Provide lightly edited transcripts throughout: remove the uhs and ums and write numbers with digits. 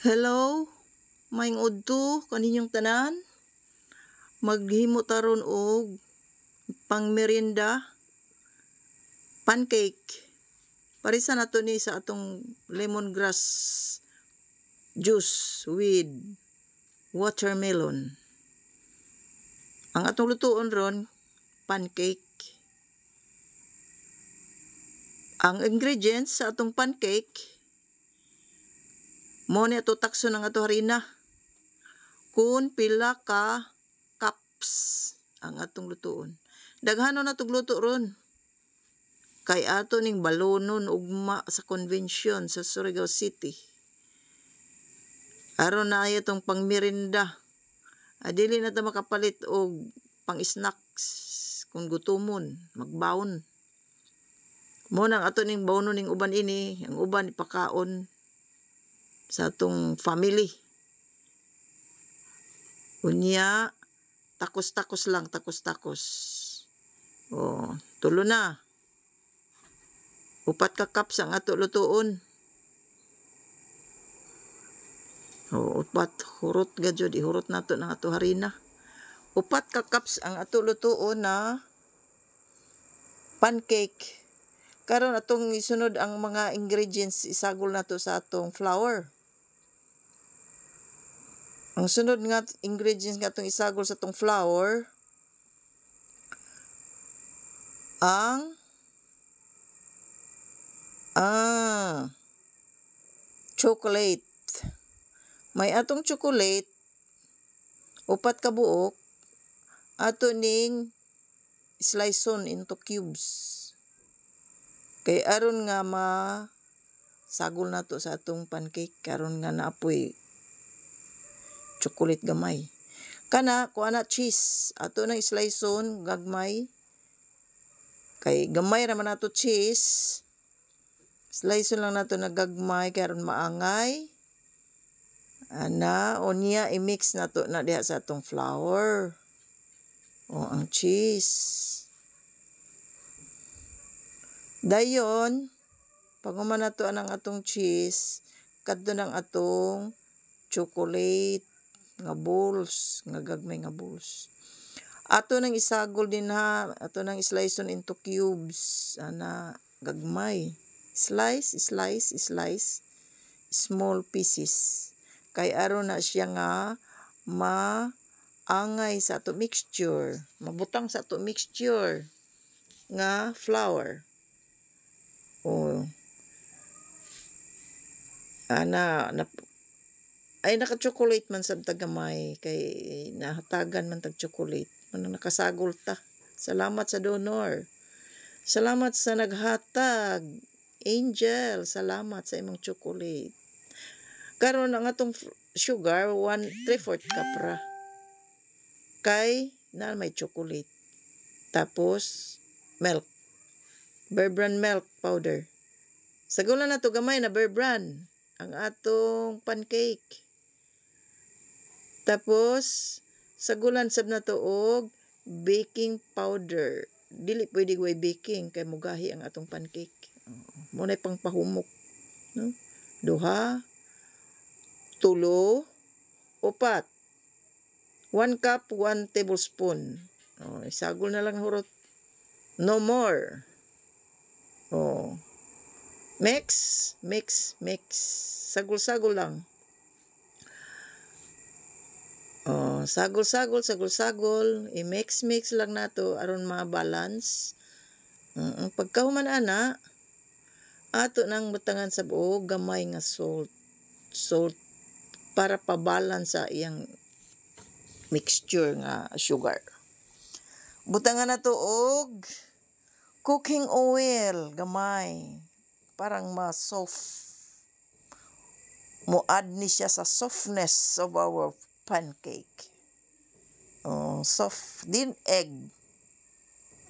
Hello, maing udto kaninyong tanan. Maghimo taron og pangmerienda, pancake. Parisa nato ni sa atong lemongrass juice with watermelon. Ang atong lutuon ron, pancake. Ang ingredients sa atong pancake, mo ni ato takso ng ato harina. Kun pila ka cups ang atong lutuon. Daghanon na luto ron. Kay ato ning balonon ugma sa convention sa Surigao City. Aron na ay itong pangmerinda. Dili na ta makapalit og pang-snacks kung gutomon, magbaon. Mo nang ato ning bawnon ning uban ini, ang uban ipakaon sa atong family. Unya, takos-takos lang, takos-takos. Tulo na. 4 ka cups ang ato lutuon. 4, hurot gadyo, ihurot nato ng ato harina. 4 ka cups ang ato lutuon na pancake. Karon atong isunod ang mga ingredients, isagol nato sa atong flour. Ang sunod nga ingredients nga atong isagol sa atong flour, ang chocolate. May atong chocolate, 4 ka buok, ato ning sliceon into cubes. Kay aron nga sagol nato sa atong pancake, karon nga naapoy chocolate gamay. Kana kuha na cheese, ato nang sliceon gagmay. Kay gamay ra man nato cheese. Sliceon lang nato na gagmay karon maangay. Unya i-mix nato na diha sa atong flour. Ang cheese. Dayon, pag human nato ang atong cheese, kadto ng atong chocolate nga balls, nga gagmay nga balls. Ato nang isagol din ha, ato nang sliceon into cubes, gagmay. Slice, small pieces. Kay aron na siya nga maangay sa ato mixture, mabutang sa ato mixture nga flour. Naka-chocolate man sa tagamay, kay nahatagan man tag chocolate. Nakasagol ta. Salamat sa donor. Salamat sa naghatag. Angel, salamat sa imong chocolate. Karon ang atong sugar, 3/4 cup ra. Kay na may chocolate. Tapos milk. Bear Brand milk powder. Sagulan na to gamay na Bear Brand ang atong pancake. Tapos sagulan sab na to og baking powder. Dili pwede way baking kay mugahi ang atong pancake. Mo na pang pahumok, no? 2, 3, 4. 1 cup, 1 tablespoon. Isagol na lang hurot. No more. Mix. Sagol-sagol lang. Sagol-sagol. I-mix lang nato aron ma-balance. Pagkahuman ana, ato nang butangan sa buo gamay nga salt para pa-balance sa iyang mixture nga sugar. Butangan nato og cooking oil gamay, parang ma-soft. Mo-add ni siya sa softness of our pancake. Soft din egg.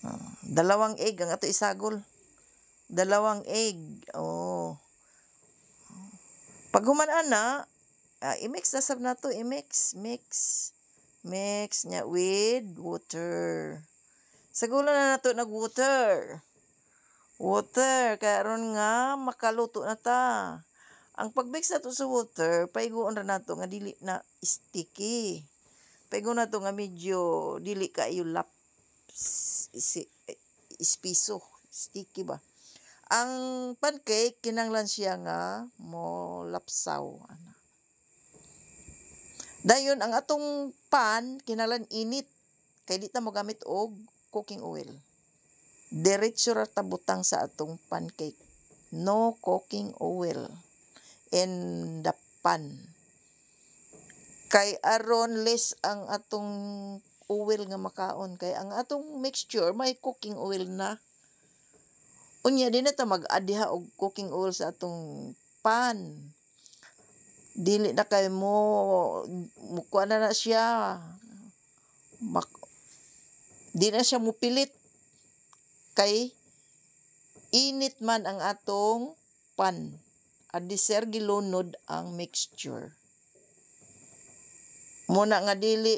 2 egg ang ato isagol. 2 egg. Pag human ana, i-mix na sab nato, i-mix nya with water. Sagulan na nato nag water. Kay aron nga makaluto na ta. Ang pag-mix nato sa water, paiguon ra nato nga dili na sticky. Paiguon nato nga medyo dili kaayo ispiso, sticky ba. Ang pancake kinahanglan siya nga mo lapsaw ana. Dayon ang atong pan kinahanglan init kay di ta mo gamit og cooking oil. Diretso ra ta butang sa atong pancake. No cooking oil in the pan. Kay aron less ang atong oil nga makaon kay ang atong mixture may cooking oil na. Unya di na ta mag-add diha og cooking oil sa atong pan. Dili na kay mo kuha na siya. Di na siya mupilit kay init man ang atong pan. Adi sir gilunod ang mixture. Muna nga dili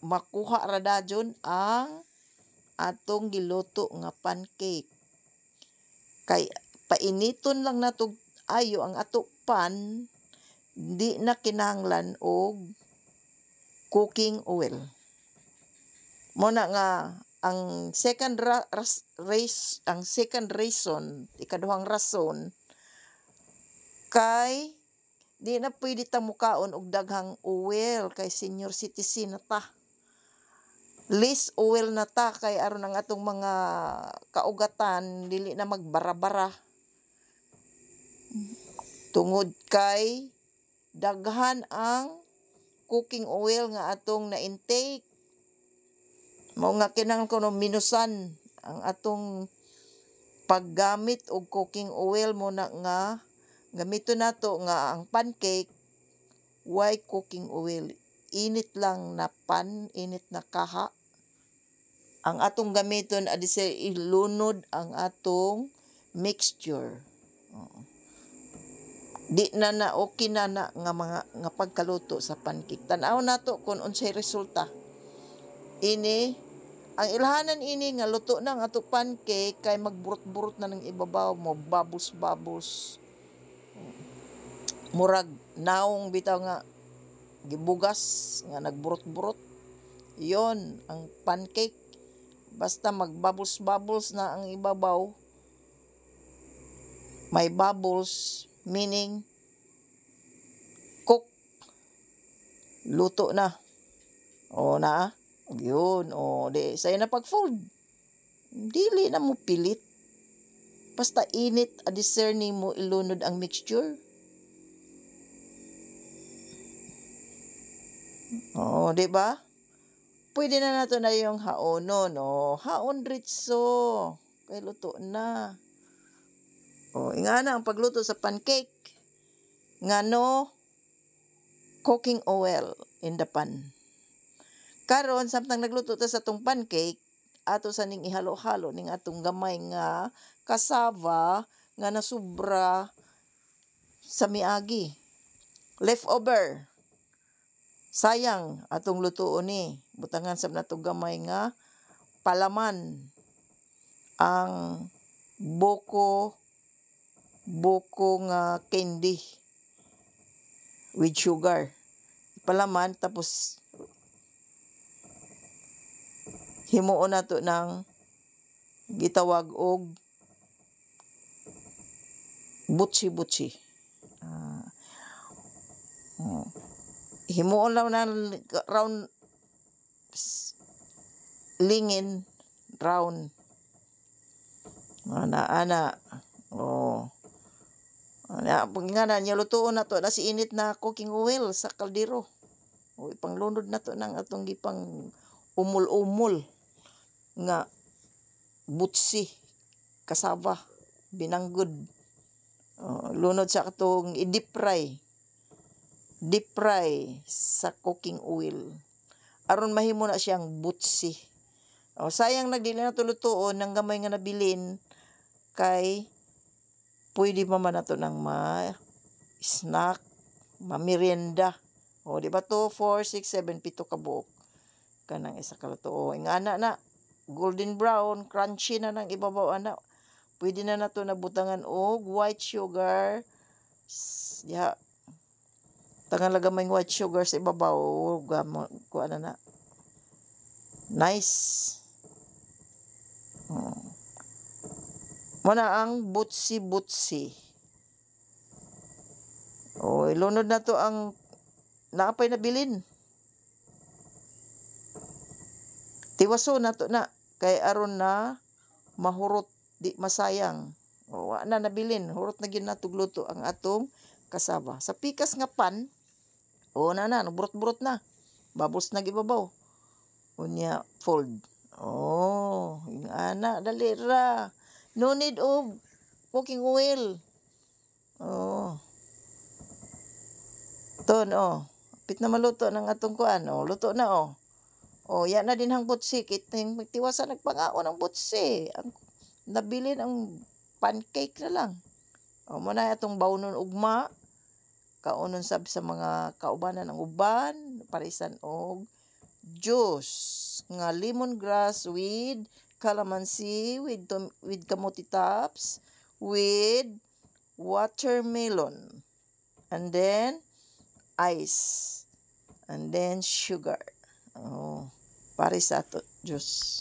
makuha ra dayon ang atong giluto nga pancake. Kay painiton lang nato ayo ang ato pan, di na kinahanglan og cooking oil. Muna nga ang second reason, ikaduhang rason kay di na pwede ta mukaon og daghang oil kay senior citizen na ta. Less oil na ta kay aron ang atong mga kaugatan dili na magbara-bara. Tungod kay daghan ang cooking oil nga atong na-intake. Mao nga kinahanglan kuno minusan ang atong paggamit og cooking oil muna nga gamiton nato nga ang pancake why cooking oil. Init lang na pan, init na kaha. Ang atong gamiton adi sa ilunod ang atong mixture. Di na okay na nga mga nga pagkaluto sa pancake. Tan-aw nato kung unsay resulta. Ini ang ilhanan ini nga luto na ang ato pancake kay magburot-burot na ng ibabaw mo, bubbles. Murag naong bitaw nga gibugas nga nagburot-burot. Yon ang pancake. Basta magbubbles na ang ibabaw. May bubbles meaning cook. Luto na. O na. Yun. O di sayo na pag-fold. Dili na mo pilit. Basta init adi sir ni mo ilunod ang mixture. O, di ba? Pwede na nato na yung haonon. O, haon ritso. Kay luto na. O, nga na ang pagluto sa pancake. Nga no cooking oil in the pan. Karon samtang nagluto ta sa tong pancake, ato sa ning ihalo-halo ning atong gamay nga cassava nga nasubra sa miagi. Leftover. Sayang atong lutoon ni. Butangan sab nato gamay nga palaman ang buko nga candy with sugar. Palaman tapos himuon nato ng gitawag og butsi-butsi. Himuon lang na round lingin round. Ana. Oh. Ana pagingana nya lutoon nato na si init na cooking oil sa kaldero. O ipanglunod nato nang atong gipang umul-umul nga butsi cassava binanggod. Lunod sa atong i-deep fry sa cooking oil aron mahimo na siyang butsi. Sayang nagdili na tulutuon ng gamay nga nabilin kay pwede pa man nato ng snack, merienda. Di ba 2, 4, 6, 7, 7 ka buok kanang isa ka luto. Ingana na golden brown, crunchy na nang ibabaw ana. Pwede na nato nabutangan og white sugar Ya, tangan lagamay white sugar sa ibabaw, gamo ko na. Nice. Muna ang butsi-butsi. O, ilunod na to ang naapay na bilin. Tiwaso na to na. Kay aron na mahurot, di masayang. O, wa na nabilin. Hurot na gyud na tugluto ang atong kasaba. Sa pikas nga pan, o na, burot-burot na. Babos na gibabaw. Unya, fold. Oh, yung ana, dali ra. No need of cooking oil. Oh. Ton, oh. Pit na maluto ng atong kuan. Oh, luto na, oh. Oh, yan na din ang butsi. Kiting tiwasa nagpangaon ang butsi. Ang nabilin ang pancake na lang. O, muna atong bawnon ugma. Kaunon sab sa mga kaubanan ng uban. Parisan og juice. Nga lemongrass with calamansi, with kamuti tops, with watermelon. And then, ice. And then, sugar. Oh, paris ato juice.